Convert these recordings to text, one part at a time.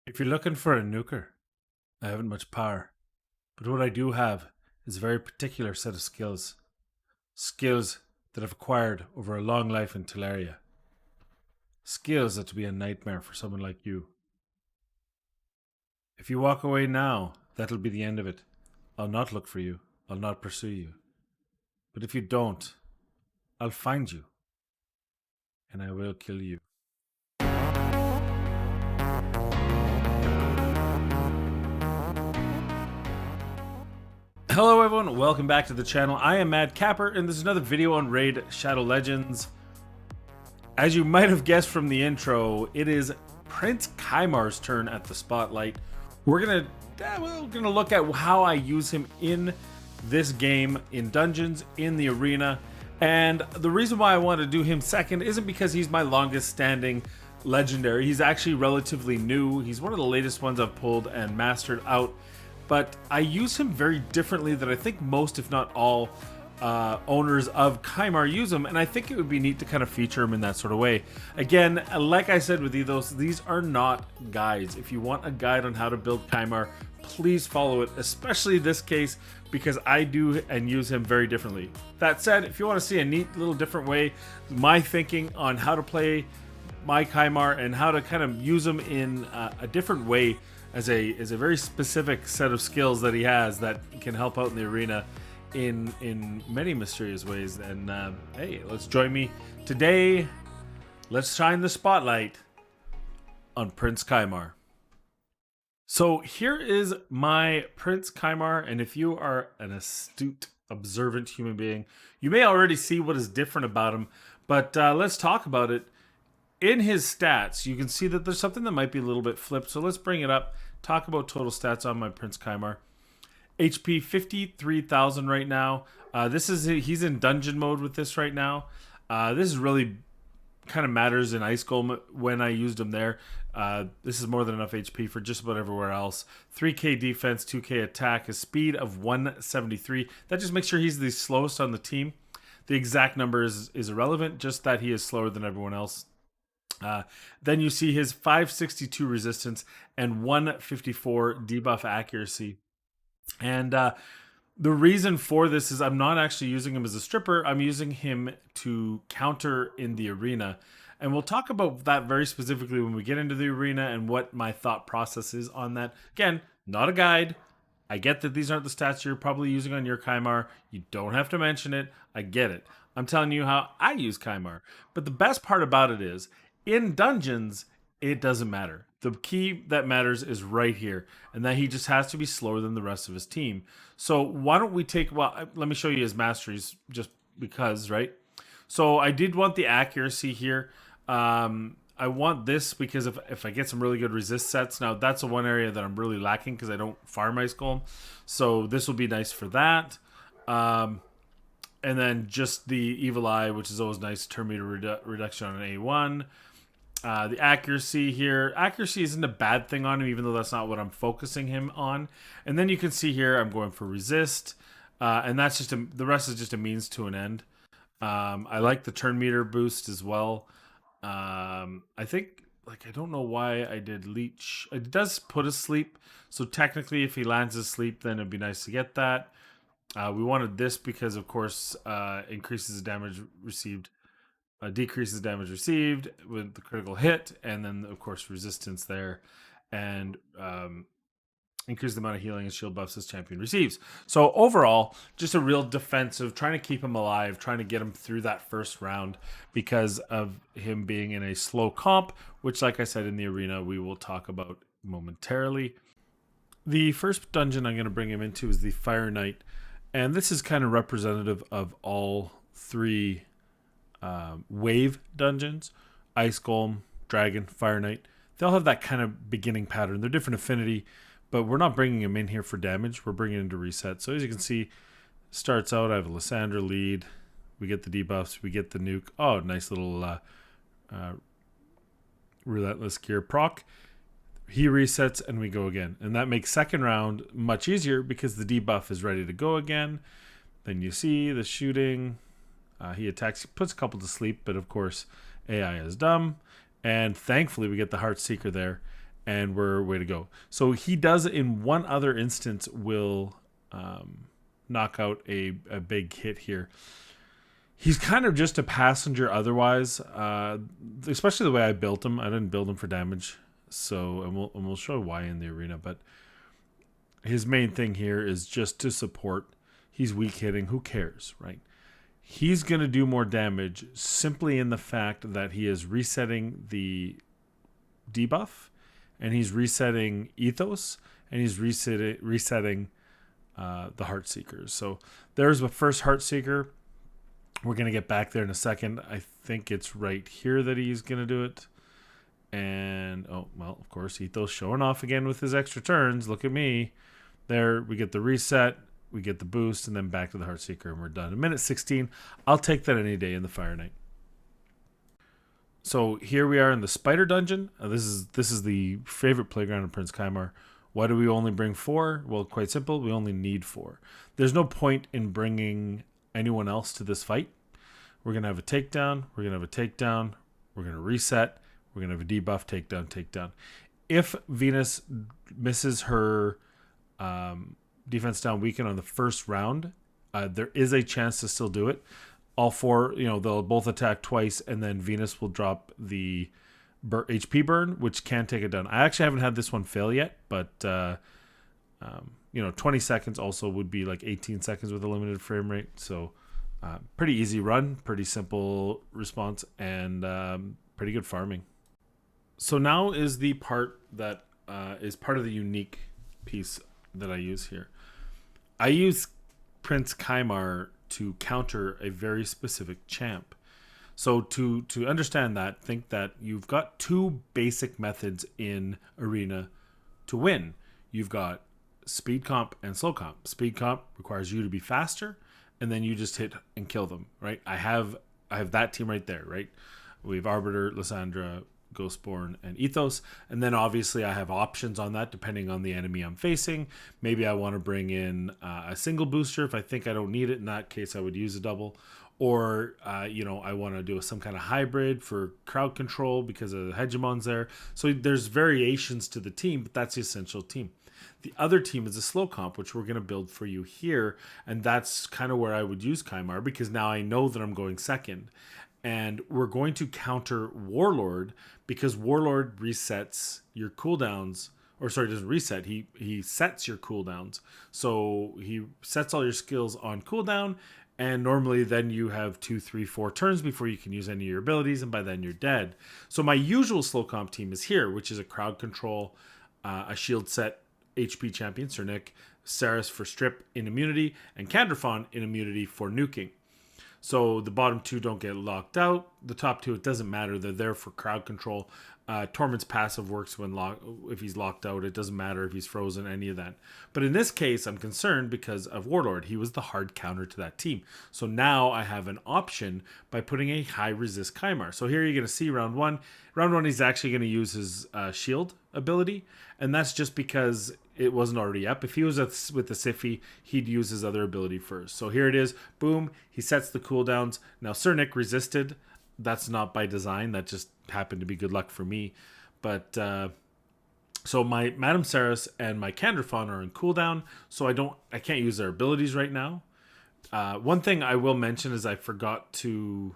If you're looking for a nuker, I haven't much power, but what I do have is a very particular set of skills. Skills that I've acquired over a long life in Teleria. Skills that will be a nightmare for someone like you. If you walk away now, that'll be the end of it. I'll not look for you. I'll not pursue you. But if you don't, I'll find you. And I will kill you. Hello everyone, welcome back to the channel. I am Mad Capper, and this is another video on Raid Shadow Legends. As you might have guessed from the intro, it is Prince Kymar's turn at the spotlight. We're gonna look at how I use him in this game, in dungeons, in the arena. And the reason why I want to do him second isn't because he's my longest standing legendary. He's actually relatively new. He's one of the latest ones I've pulled and mastered out. But I use him very differently than I think most, if not all, owners of Kymar use him, and I think it would be neat to kind of feature him in that sort of way. Again, like I said with Ethos, these are not guides. If you want a guide on how to build Kymar, please follow it, especially this case, because I do and use him very differently. That said, if you want to see a neat little different way, my thinking on how to play my Kymar and how to kind of use him in a different way, as a very specific set of skills that he has that can help out in the arena in many mysterious ways. And hey, let's join me today. Let's shine the spotlight on Prince Kymar. So here is my Prince Kymar, and if you are an astute, observant human being, you may already see what is different about him, but let's talk about it. In his stats, you can see that there's something that might be a little bit flipped, so let's bring it up. Talk about total stats on my Prince Kymar. HP 53,000 right now. He's in dungeon mode with this right now. This is really kind of matters in Ice Golem when I used him there. This is more than enough HP for just about everywhere else. 3k defense, 2k attack, a speed of 173. That just makes sure he's the slowest on the team. The exact number is irrelevant, just that he is slower than everyone else. Then you see his 562 resistance and 154 debuff accuracy. And the reason for this is I'm not actually using him as a stripper. I'm using him to counter in the arena. And we'll talk about that very specifically when we get into the arena and what my thought process is on that. Again, not a guide. I get that these aren't the stats you're probably using on your Kymar. You don't have to mention it. I get it. I'm telling you how I use Kymar. But the best part about it is, in dungeons, it doesn't matter. The key that matters is right here, and that he just has to be slower than the rest of his team. So why don't we take, well, let me show you his masteries just because, right? So I did want the accuracy here. I want this because if I get some really good resist sets, now that's the one area that I'm really lacking because I don't farm Ice Golem. So this will be nice for that. And then just the Evil Eye, which is always nice, turn meter reduction on an A1. The accuracy here. Accuracy isn't a bad thing on him, even though that's not what I'm focusing him on. And then you can see here I'm going for resist. And that's just the rest is just a means to an end. I like the turn meter boost as well. I think, I don't know why I did leech. It does put us sleep. So technically, if he lands asleep, then it'd be nice to get that. We wanted this because, of course, increases the damage received. Decreases damage received with the critical hit, and then of course resistance there, and increase the amount of healing and shield buffs this champion receives. So overall, just a real defensive, trying to keep him alive, trying to get him through that first round because of him being in a slow comp, which, like I said, in the arena we will talk about momentarily. The first dungeon I'm going to bring him into is the Fire Knight, and this is kind of representative of all three wave dungeons: Ice Golem, Dragon, Fire Knight. They'll have that kind of beginning pattern. They're different affinity, but we're not bringing them in here for damage. We're bringing it in to reset. So as you can see, starts out, I have a Lysandra lead. We get the debuffs. We get the nuke. Oh, nice little Relentless Gear proc. He resets and we go again. And that makes second round much easier because the debuff is ready to go again. Then you see the shooting. He attacks, puts a couple to sleep, but of course AI is dumb. And thankfully we get the Heart Seeker there. and we're way to go. So he does, in one other instance, will knock out a big hit here. He's kind of just a passenger otherwise, especially the way I built him. I didn't build him for damage, so and we'll show why in the arena. But his main thing here is just to support. He's weak hitting. Who cares, right? He's going to do more damage simply in the fact that he is resetting the debuff, and he's resetting Ethos, and he's resetting the Heartseekers. So there's the first Heartseeker. We're going to get back there in a second. I think it's right here that he's going to do it. And, oh, well, of course, Ethos showing off again with his extra turns. Look at me. There, we get the reset, we get the boost, and then back to the Heartseeker, and we're done. A minute 16. I'll take that any day in the Fire Knight. So here we are in the Spider Dungeon. This is the favorite playground of Prince Kymar. Why do we only bring 4? Well, quite simple. We only need 4. There's no point in bringing anyone else to this fight. We're going to have a takedown. We're going to have a takedown. We're going to reset. We're going to have a debuff, takedown, takedown. If Venus misses her defense down weaken on the first round, there is a chance to still do it. All 4, they'll both attack twice, and then Venus will drop the HP burn, which can take it down. I actually haven't had this one fail yet, but 20 seconds also would be like 18 seconds with a limited frame rate. So pretty easy run, pretty simple response, and pretty good farming. So now is the part that is part of the unique piece that I use here. I use Prince Kymar to counter a very specific champ. So to understand that, think that you've got 2 basic methods in Arena to win. You've got speed comp and slow comp. Speed comp requires you to be faster, and then you just hit and kill them, right? I have that team right there, right? We have Arbiter, Lysandra, Ghostborn, and Ethos, and then obviously I have options on that depending on the enemy I'm facing. Maybe I want to bring in a single booster if I think I don't need it. In that case, I would use a double. Or, I want to do some kind of hybrid for crowd control because of the hegemon's there. So there's variations to the team, but that's the essential team. The other team is a slow comp, which we're going to build for you here. And that's kind of where I would use Kymar, because now I know that I'm going second. And we're going to counter Warlord, because Warlord resets your cooldowns. Or sorry, doesn't reset. He sets your cooldowns. So he sets all your skills on cooldown. And normally then you have 2, 3, 4 turns before you can use any of your abilities, and by then you're dead. So my usual slow comp team is here, which is a crowd control, a shield set HP champion, Sir Nick, Saris for strip in immunity, and Candrafon in immunity for nuking. So the bottom 2 don't get locked out. The top 2, it doesn't matter. They're there for crowd control. Torment's passive works if he's locked out. It doesn't matter if he's frozen, any of that. But in this case, I'm concerned because of Warlord. He was the hard counter to that team. So now I have an option by putting a high resist Kymar. So here you're going to see round 1. Round 1, he's actually going to use his shield ability. And that's just because it wasn't already up. If he was with the Siffy, he'd use his other ability first. So here it is. Boom. He sets the cooldowns. Now Sir Nick resisted. That's not by design. That just happened to be good luck for me. But so my Madame Saris and my Candrafon are in cooldown, so I can't use their abilities right now. One thing I will mention is I forgot to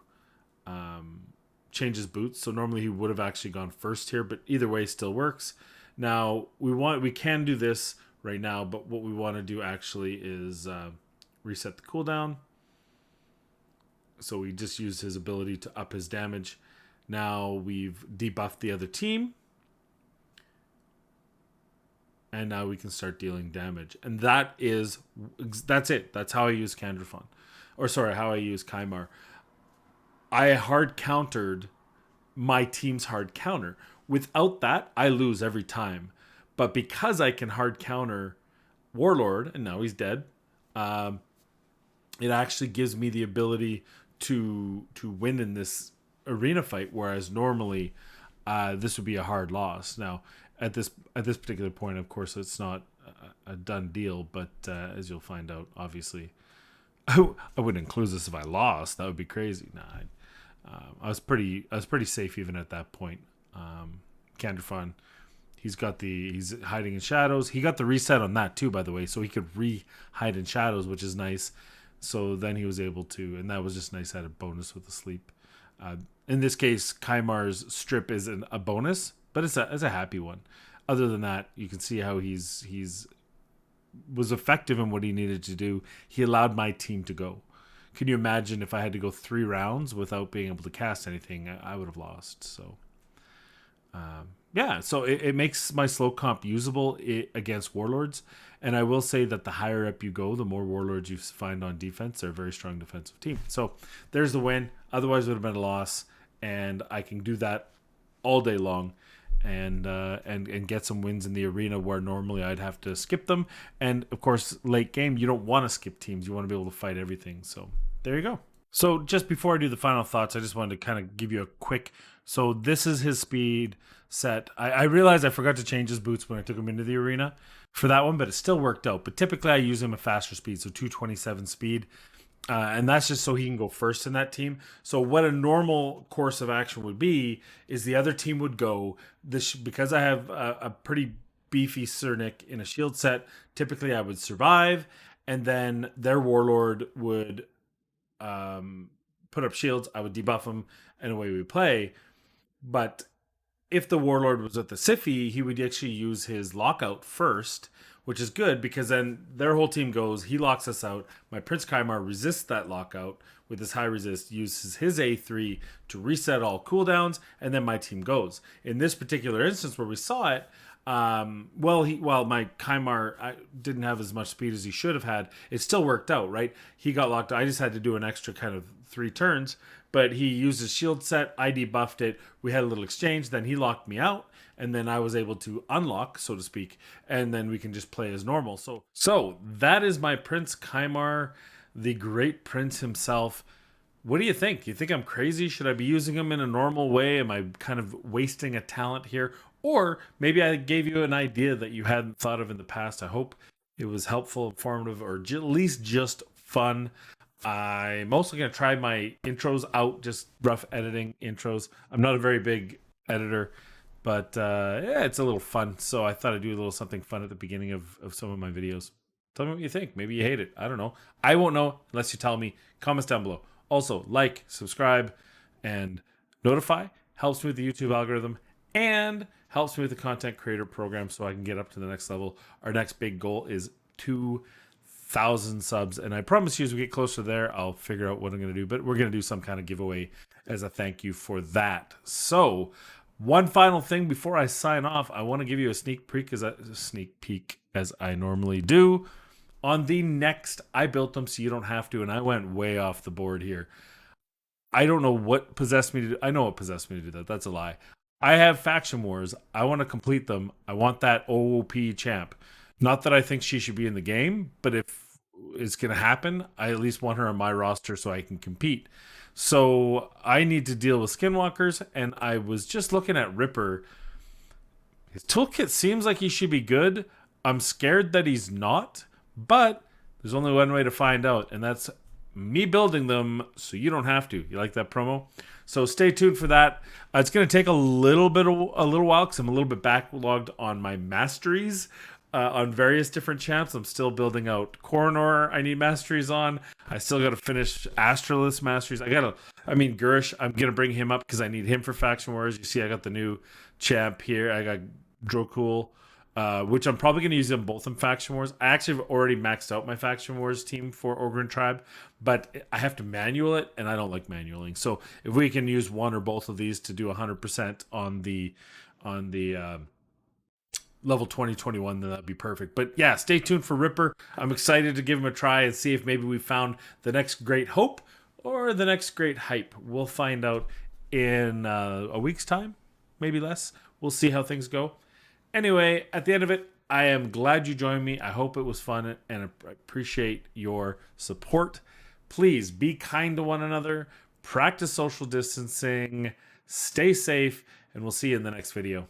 change his boots. So normally he would have actually gone first here, but either way still works. Now we can do this right now, but what we want to do actually is reset the cooldown. So we just used his ability to up his damage. Now we've debuffed the other team. And now we can start dealing damage. And that's it. That's how I use Candrafon. How I use Kymar. I hard countered my team's hard counter. Without that, I lose every time. But because I can hard counter Warlord, and now he's dead, it actually gives me the ability to win in this arena fight, whereas normally this would be a hard loss. Now at this particular point, of course, it's not a done deal, but as you'll find out, obviously I wouldn't include this if I lost. That would be crazy. I was pretty safe even at that point. Candrafon, He's hiding in shadows. He got the reset on that too, by the way, so he could hide in shadows, which is nice. So then he was able to, and that was just nice. Had a bonus with the sleep. In this case, Kymar's strip is a bonus, but it's a happy one. Other than that, you can see how he's was effective in what he needed to do. He allowed my team to go. Can you imagine if I had to go 3 rounds without being able to cast anything? I would have lost. So, yeah. So it makes my slow comp usable against warlords. And I will say that the higher up you go, the more warlords you find on defense. They're a very strong defensive team. So there's the win. Otherwise, it would have been a loss. And I can do that all day long. And get some wins in the arena where normally I'd have to skip them. And of course, late game, you don't want to skip teams. You want to be able to fight everything. So there you go. So just before I do the final thoughts, I just wanted to kind of give you a quick. So this is his speed set. I realized I forgot to change his boots when I took him into the arena for that one, but it still worked out. But typically I use him a faster speed, so 227 speed. And that's just so he can go first in that team. So what a normal course of action would be is the other team would go this, because I have a pretty beefy Cernic in a shield set. Typically I would survive, and then their warlord would put up shields. I would debuff him, and away we play. But if the warlord was at the Siffy, he would actually use his lockout first, which is good because then their whole team goes, he locks us out. My Prince Kymar resists that lockout with his high resist, uses his A3 to reset all cooldowns, and then my team goes. In this particular instance where we saw it, while my Kymar didn't have as much speed as he should have had, it still worked out, right? He got locked out. I just had to do an extra kind of 3 turns, but he used his shield set. I debuffed it. We had a little exchange. Then he locked me out. And then I was able to unlock, so to speak, and then we can just play as normal. So that is my Prince Kymar, the great prince himself. What do you think? You think I'm crazy? Should I be using him in a normal way? Am I kind of wasting a talent here? Or maybe I gave you an idea that you hadn't thought of in the past. I hope it was helpful, informative, or at least just fun. I'm also going to try my intros out, just rough editing intros. I'm not a very big editor. But yeah, it's a little fun. So I thought I'd do a little something fun at the beginning of some of my videos. Tell me what you think. Maybe you hate it. I don't know. I won't know unless you tell me. Comments down below. Also, like, subscribe, and notify. Helps me with the YouTube algorithm and helps me with the content creator program so I can get up to the next level. Our next big goal is 2,000 subs. And I promise you as we get closer there, I'll figure out what I'm going to do. But we're going to do some kind of giveaway as a thank you for that. So one final thing before I sign off, I want to give you a sneak peek as I normally do on the next. I built them so you don't have to, and I went way off the board here. I don't know what possessed me to do. I know what possessed me to do that. That's a lie. I have faction wars. I want to complete them. I want that OOP champ. Not that I think she should be in the game, but if it's going to happen, I at least want her on my roster so I can compete. So I need to deal with skinwalkers, and I was just looking at Ripper. His toolkit seems like he should be good. I'm scared that he's not, but there's only one way to find out, and that's me building them so you don't have to. You like that promo? So stay tuned for that. It's going to take a little while because I'm a little bit backlogged on my masteries. On various different champs. I'm still building out Coronor. I need masteries on. I still got to finish Astralis masteries. Gurish, I'm going to bring him up because I need him for Faction Wars. You see, I got the new champ here. I got Drokul, which I'm probably going to use them both in Faction Wars. I actually have already maxed out my Faction Wars team for Ogryn Tribe, but I have to manual it, and I don't like manualing. So if we can use one or both of these to do 100% on the level 2021, then that'd be perfect. But yeah, stay tuned for Ripper. I'm excited to give him a try and see if maybe we found the next great hope or the next great hype. We'll find out in a week's time, maybe less. We'll see how things go. Anyway, at the end of it, I am glad you joined me. I hope it was fun, and I appreciate your support. Please be kind to one another, practice social distancing, stay safe, and we'll see you in the next video.